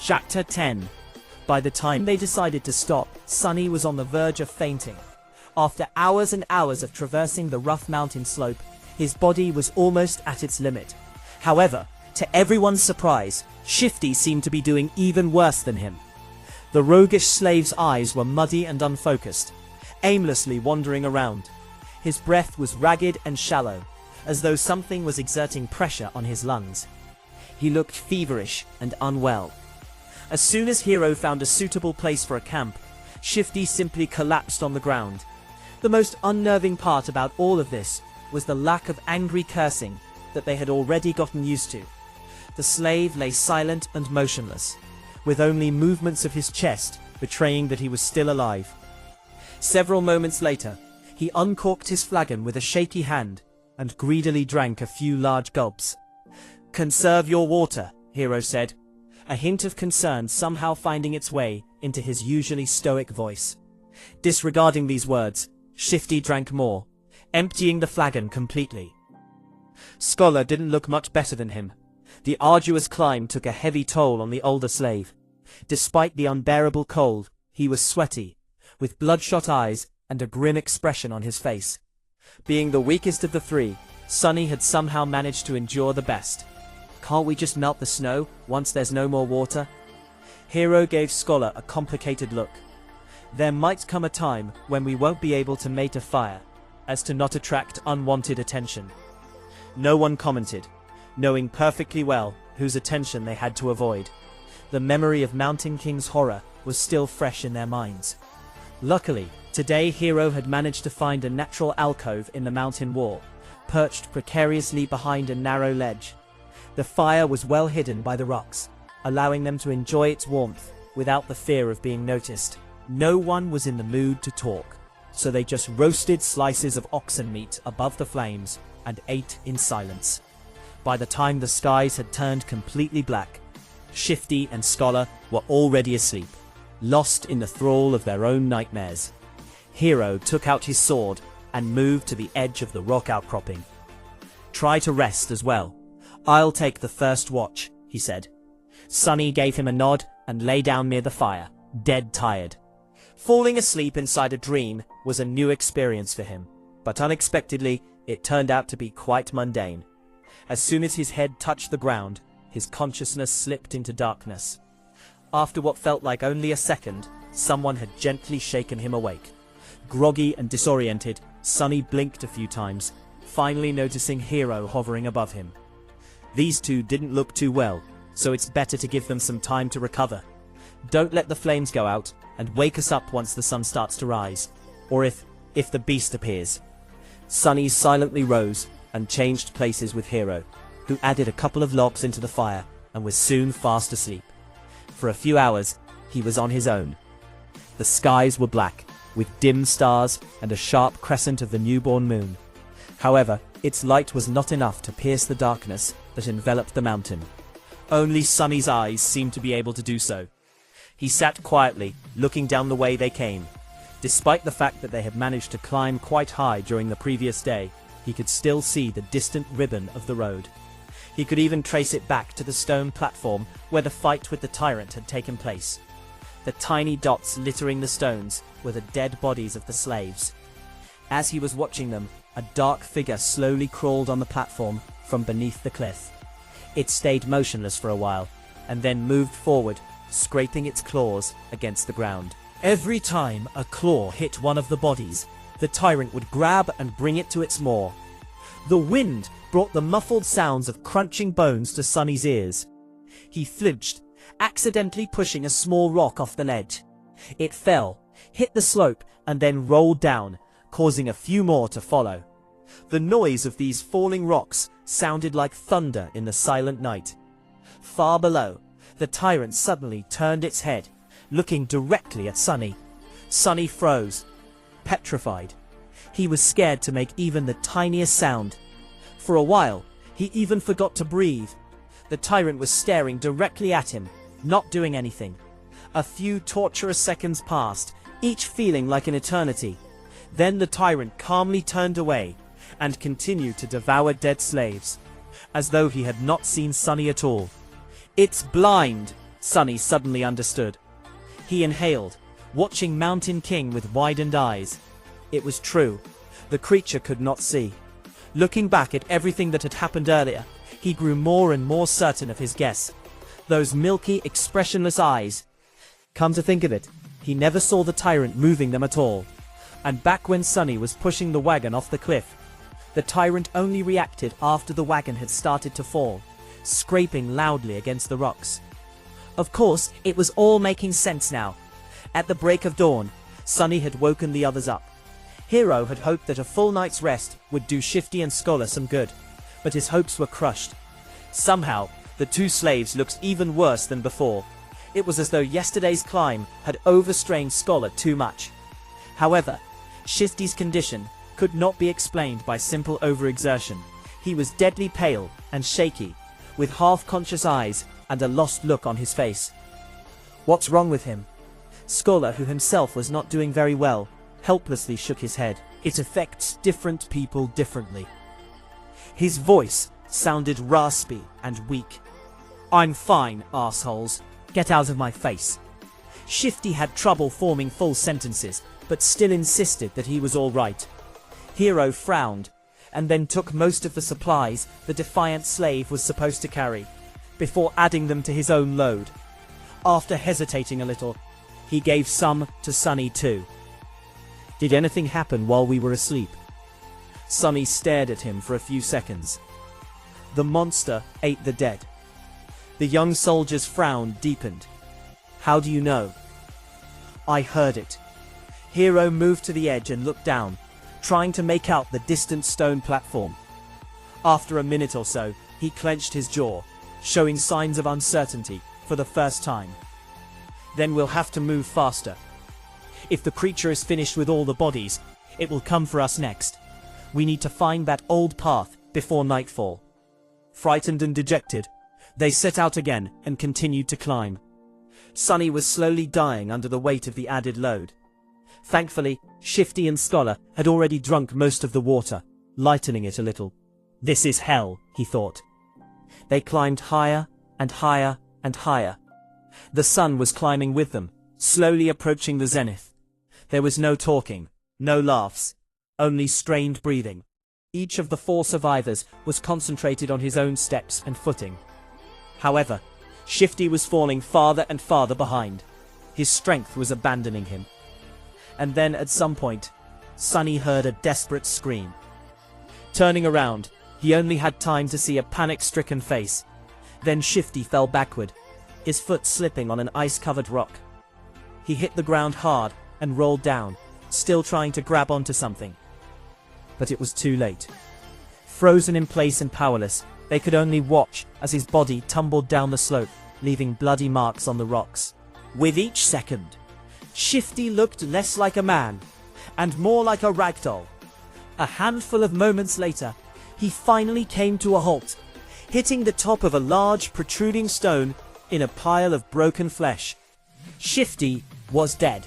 Chapter 10. By the time they decided to stop, Sunny was on the verge of fainting. After hours and hours of traversing the rough mountain slope, his body was almost at its limit. However, to everyone's surprise, Shifty seemed to be doing even worse than him. The roguish slave's eyes were muddy and unfocused, aimlessly wandering around. His breath was ragged and shallow, as though something was exerting pressure on his lungs. He looked feverish and unwell. As soon as Hero found a suitable place for a camp, Shifty simply collapsed on the ground. The most unnerving part about all of this was the lack of angry cursing that they had already gotten used to. The slave lay silent and motionless, with only movements of his chest betraying that he was still alive. Several moments later, he uncorked his flagon with a shaky hand and greedily drank a few large gulps. "Conserve your water," Hero said, a hint of concern somehow finding its way into his usually stoic voice. Disregarding these words, Shifty drank more, emptying the flagon completely. Scholar didn't look much better than him. The arduous climb took a heavy toll on the older slave. Despite the unbearable cold, he was sweaty, with bloodshot eyes and a grim expression on his face. Being the weakest of the three, Sunny had somehow managed to endure the best. "Can't we just melt the snow once there's no more water?" Hero gave Scholar a complicated look. "There might come a time when we won't be able to mate a fire, as to not attract unwanted attention." No one commented, knowing perfectly well whose attention they had to avoid. The memory of Mountain King's horror was still fresh in their minds. Luckily, today Hero had managed to find a natural alcove in the mountain wall, perched precariously behind a narrow ledge. The fire was well hidden by the rocks, allowing them to enjoy its warmth without the fear of being noticed. No one was in the mood to talk, so they just roasted slices of oxen meat above the flames and ate in silence. By the time the skies had turned completely black, Shifty and Scholar were already asleep, lost in the thrall of their own nightmares. Hero took out his sword and moved to the edge of the rock outcropping. "Try to rest as well. I'll take the first watch," he said. Sunny gave him a nod and lay down near the fire, dead tired. Falling asleep inside a dream was a new experience for him, but unexpectedly, it turned out to be quite mundane. As soon as his head touched the ground, his consciousness slipped into darkness. After what felt like only a second, someone had gently shaken him awake. Groggy and disoriented, Sunny blinked a few times, finally noticing Hero hovering above him. These two didn't look too well, so it's better to give them some time to recover. Don't let the flames go out, and wake us up once the sun starts to rise, or if the beast appears. Sunny silently rose and changed places with Hero, who added a couple of logs into the fire and was soon fast asleep. For a few hours, he was on his own. The skies were black, with dim stars and a sharp crescent of the newborn moon. However, its light was not enough to pierce the darkness that enveloped the mountain. Only Sunny's eyes seemed to be able to do so. He sat quietly, looking down the way they came. Despite the fact that they had managed to climb quite high during the previous day, he could still see the distant ribbon of the road. He could even trace it back to the stone platform where the fight with the tyrant had taken place. The tiny dots littering the stones were the dead bodies of the slaves. As he was watching them, a dark figure slowly crawled on the platform from beneath the cliff. It stayed motionless for a while, and then moved forward, scraping its claws against the ground. Every time a claw hit one of the bodies, the tyrant would grab and bring it to its maw. The wind brought the muffled sounds of crunching bones to Sunny's ears. He flinched, accidentally pushing a small rock off the ledge. It fell, hit the slope, and then rolled down, causing a few more to follow. The noise of these falling rocks sounded like thunder in the silent night. Far below, the tyrant suddenly turned its head, looking directly at Sunny. Sunny froze, petrified. He was scared to make even the tiniest sound. For a while, he even forgot to breathe. The tyrant was staring directly at him, not doing anything. A few torturous seconds passed, each feeling like an eternity. Then the tyrant calmly turned away and continued to devour dead slaves, as though he had not seen Sunny at all. "It's blind," Sunny suddenly understood. He inhaled, watching Mountain King with widened eyes. It was true. The creature could not see. Looking back at everything that had happened earlier, he grew more and more certain of his guess. Those milky, expressionless eyes. Come to think of it, he never saw the tyrant moving them at all. And back when Sunny was pushing the wagon off the cliff, the tyrant only reacted after the wagon had started to fall, scraping loudly against the rocks. Of course, it was all making sense now. At the break of dawn, Sunny had woken the others up. Hero had hoped that a full night's rest would do Shifty and Scholar some good, but his hopes were crushed. Somehow, the two slaves looked even worse than before. It was as though yesterday's climb had overstrained Scholar too much. However, Shifty's condition could not be explained by simple overexertion. He was deadly pale and shaky, with half-conscious eyes and a lost look on his face. What's wrong with him? Scholar, who himself was not doing very well, helplessly shook his head. It affects different people differently. His voice sounded raspy and weak. I'm fine, assholes. Get out of my face. Shifty had trouble forming full sentences, but still insisted that he was all right. Hero frowned, and then took most of the supplies the defiant slave was supposed to carry, before adding them to his own load. After hesitating a little, he gave some to Sunny too. Did anything happen while we were asleep? Sunny stared at him for a few seconds. The monster ate the dead. The young soldier's frown deepened. How do you know? I heard it. Hero moved to the edge and looked down, trying to make out the distant stone platform. After a minute or so, he clenched his jaw, showing signs of uncertainty for the first time. Then we'll have to move faster. If the creature is finished with all the bodies, it will come for us next. We need to find that old path before nightfall. Frightened and dejected, they set out again and continued to climb. Sunny was slowly dying under the weight of the added load. Thankfully, Shifty and Scholar had already drunk most of the water, lightening it a little. This is hell, he thought. They climbed higher and higher and higher. The sun was climbing with them, slowly approaching the zenith. There was no talking, no laughs, only strained breathing. Each of the 4 survivors was concentrated on his own steps and footing. However, Shifty was falling farther and farther behind. His strength was abandoning him. And then at some point, Sunny heard a desperate scream. Turning around, he only had time to see a panic-stricken face. Then Shifty fell backward, his foot slipping on an ice-covered rock. He hit the ground hard and rolled down, still trying to grab onto something. But it was too late. Frozen in place and powerless, they could only watch as his body tumbled down the slope, leaving bloody marks on the rocks. With each second, Shifty looked less like a man, and more like a ragdoll. A handful of moments later, he finally came to a halt, hitting the top of a large protruding stone in a pile of broken flesh. Shifty was dead.